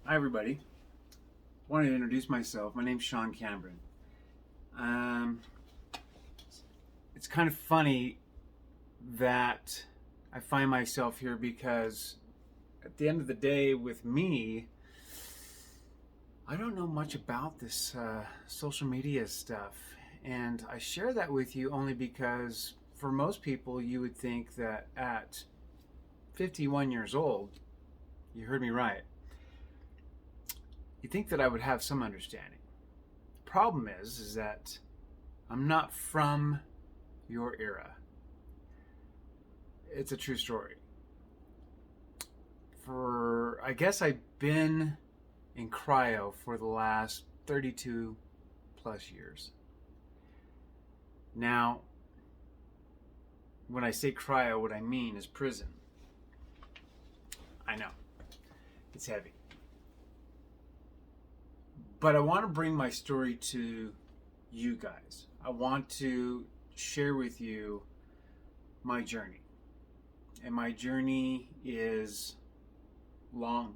Hi, everybody. I wanted to introduce myself. My name's Sean Cameron. Um, it's kind of funny that I find myself here because at the end of the day, with me, I don't know much about this social media stuff. And I share that with you only because for most people, you would think that at 51 years old, you heard me right, you think that I would have some understanding. The problem is that I'm not from your era. It's a true story. I guess I've been in cryo for the last 32 plus years. Now, when I say cryo, what I mean is prison. I know, it's heavy. But I want to bring my story to you guys. I want to share with you my journey. And my journey is long.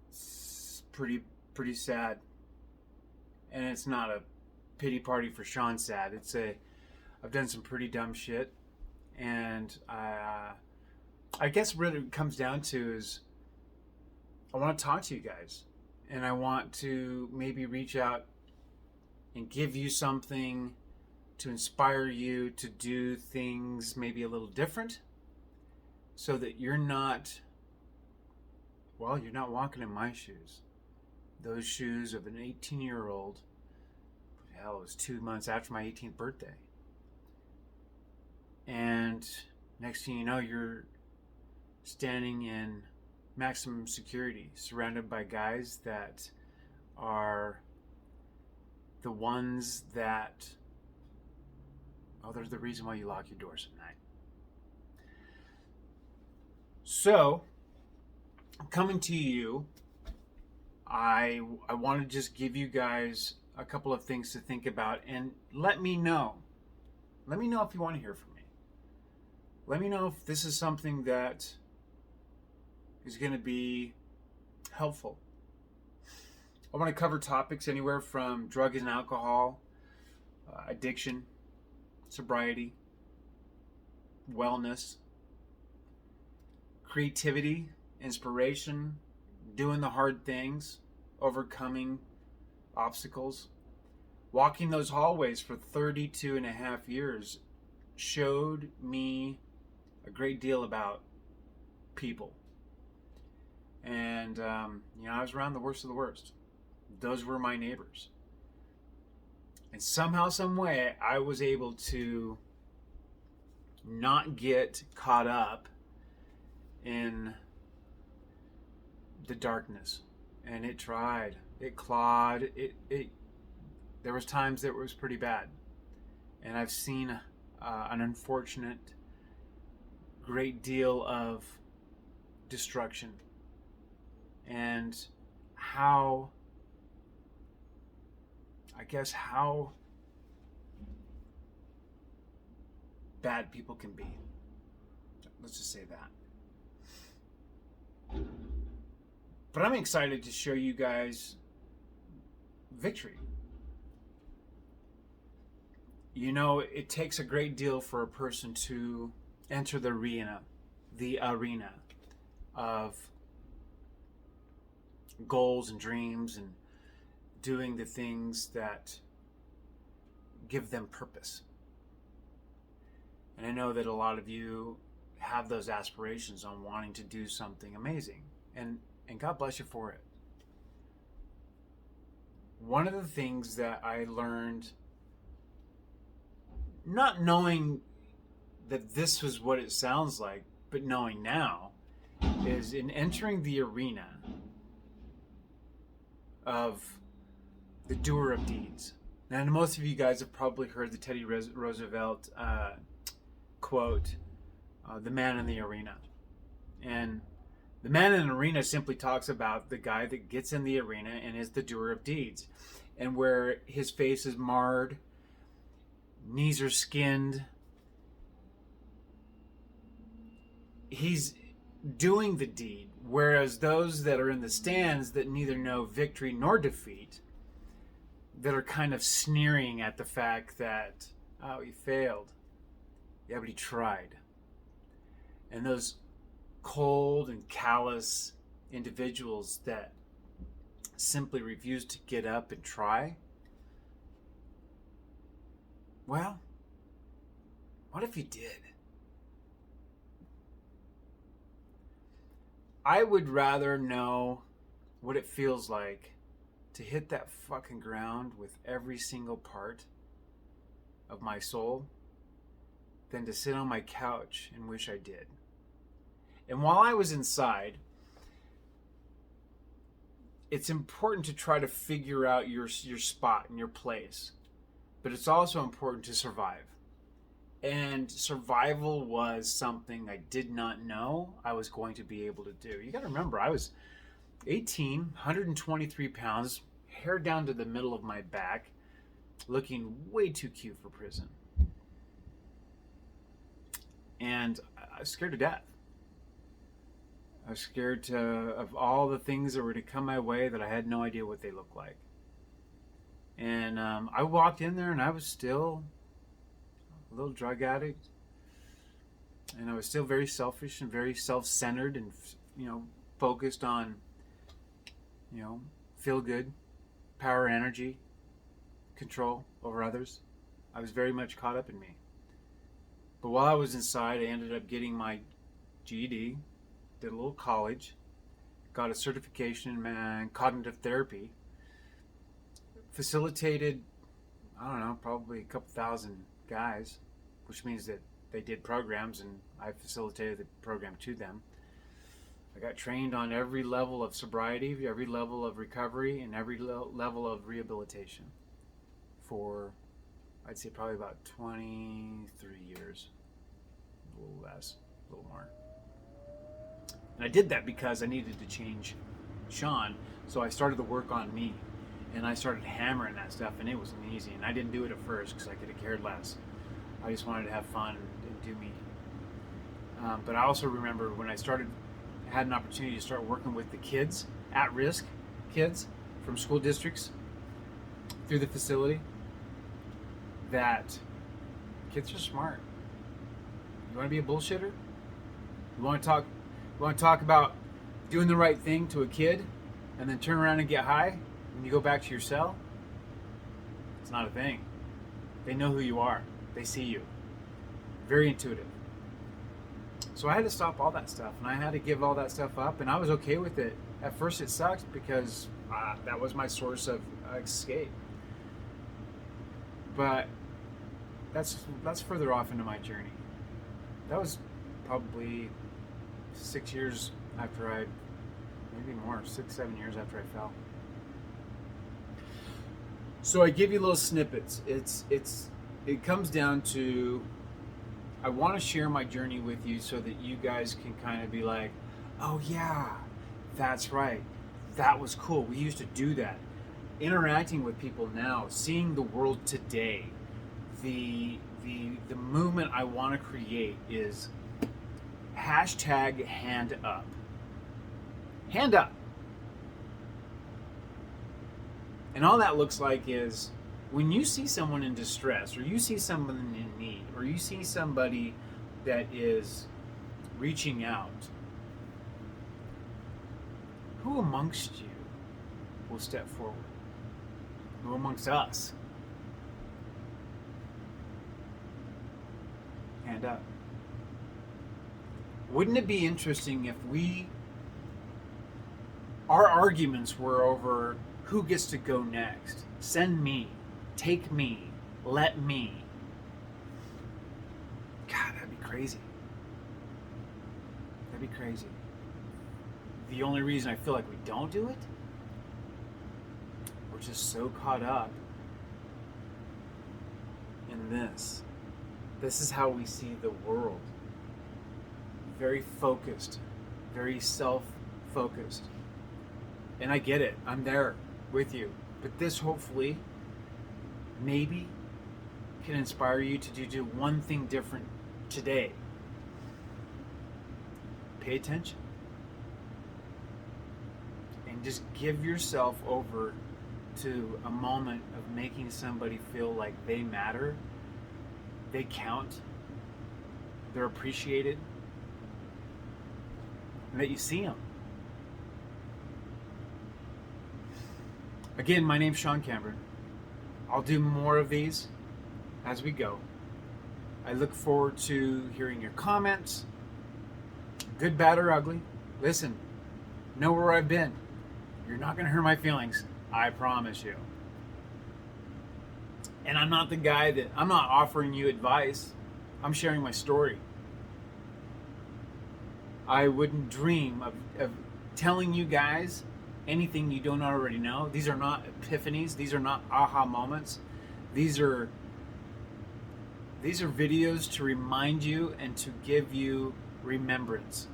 It's pretty sad. And it's not a pity party for Sean sad. I've done some pretty dumb shit. And I guess what it comes down to is I want to talk to you guys. And I want to maybe reach out and give you something to inspire you to do things maybe a little different so that you're not walking in my shoes. Those shoes of an 18-year-old. Hell, it was 2 months after my 18th birthday. And next thing you know, you're standing in maximum security, surrounded by guys that are the ones that, they're the reason why you lock your doors at night. So, coming to you, I want to just give you guys a couple of things to think about and let me know. Let me know if you want to hear from me. Let me know if this is something that is going to be helpful. I want to cover topics anywhere from drugs and alcohol, addiction, sobriety, wellness, creativity, inspiration, doing the hard things, overcoming obstacles. Walking those hallways for 32 and a half years showed me a great deal about people. And, I was around the worst of the worst. Those were my neighbors. And somehow, some way, I was able to not get caught up in the darkness. And it tried. It clawed. There was times that it was pretty bad. And I've seen an unfortunate great deal of destruction. And how bad people can be. Let's just say that. But I'm excited to show you guys victory. It takes a great deal for a person to enter the arena of goals and dreams and doing the things that give them purpose. And I know that a lot of you have those aspirations on wanting to do something amazing, and God bless you for it. One of the things that I learned, not knowing that this was what it sounds like, but knowing now, is in entering the arena of the doer of deeds. Now, most of you guys have probably heard the Teddy Roosevelt quote, the man in the arena. And the man in the arena simply talks about the guy that gets in the arena and is the doer of deeds. And where his face is marred, knees are skinned, he's doing the deed, whereas those that are in the stands that neither know victory nor defeat, that are kind of sneering at the fact that, oh, he failed. Yeah, but he tried. And those cold and callous individuals that simply refuse to get up and try, well, what if you did? I would rather know what it feels like to hit that fucking ground with every single part of my soul than to sit on my couch and wish I did. And while I was inside, it's important to try to figure out your spot and your place. But it's also important to survive. And survival was something I did not know I was going to be able to do. You got to remember, I was 18, 123 pounds, hair down to the middle of my back, looking way too cute for prison. And I was scared to death. I was scared of all the things that were to come my way that I had no idea what they looked like. And I walked in there and I was still a little drug addict. And I was still very selfish and very self-centered and, focused on, feel good, power, energy, control over others. I was very much caught up in me. But while I was inside, I ended up getting my GED, did a little college, got a certification in cognitive therapy, facilitated, probably a couple thousand guys, which means that they did programs and I facilitated the program to them. I got trained on every level of sobriety, every level of recovery, and every level of rehabilitation for, I'd say, probably about 23 years, a little less, a little more. And I did that because I needed to change Sean, so I started the work on me, and I started hammering that stuff, and it wasn't easy, and I didn't do it at first because I could have cared less. I just wanted to have fun and do me. But I also remember when I had an opportunity to start working with the kids, at-risk kids from school districts through the facility, that kids are smart. You want to be a bullshitter? You want to talk about doing the right thing to a kid and then turn around and get high when you go back to your cell? It's not a thing. They know who you are. They see you. Very intuitive. So I had to stop all that stuff, and I had to give all that stuff up, and I was okay with it. At first it sucked because that was my source of escape. But that's further off into my journey. That was probably 6 years after maybe more, 6-7 years after I fell. So I give you little snippets. It comes down to, I want to share my journey with you so that you guys can kind of be like, oh yeah, that's right, that was cool, we used to do that. Interacting with people now, seeing the world today, the movement I want to create is hashtag hand up. Hand up. And all that looks like is when you see someone in distress, or you see someone in need, or you see somebody that is reaching out, who amongst you will step forward? Who amongst us? Hand up. Wouldn't it be interesting if our arguments were over who gets to go next? Send me. Take me. Let me. God, that'd be crazy. That'd be crazy. The only reason I feel like we don't do it, we're just so caught up in this. This is how we see the world. Very focused, very self-focused. And I get it. I'm there with you. But this hopefully, maybe, can inspire you to do one thing different today. pay attention. And just give yourself over to a moment of making somebody feel like they matter, they count, they're appreciated, and that you see them. Again, my name's Sean Cameron. I'll do more of these as we go. I look forward to hearing your comments, good, bad, or ugly. Listen, know where I've been. You're not going to hurt my feelings. I promise you. And I'm not offering you advice. I'm sharing my story. I wouldn't dream of telling you guys anything you don't already know. These are not epiphanies. These are not aha moments. These are videos to remind you and to give you remembrance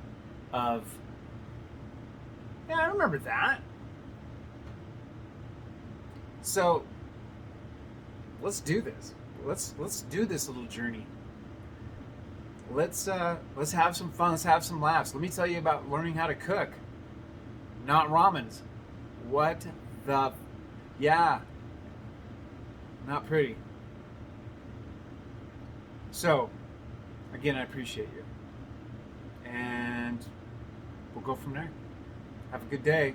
of, yeah, I remember that. So let's do this. Let's do this little journey. Let's have some fun. Let's have some laughs. Let me tell you about learning how to cook. Not ramens. What the? Yeah. Not pretty. So, again, I appreciate you. And we'll go from there. Have a good day.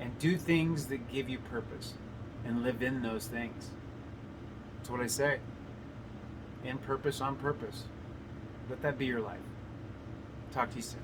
And do things that give you purpose. And live in those things. That's what I say. In purpose, on purpose. Let that be your life. Talk to you soon.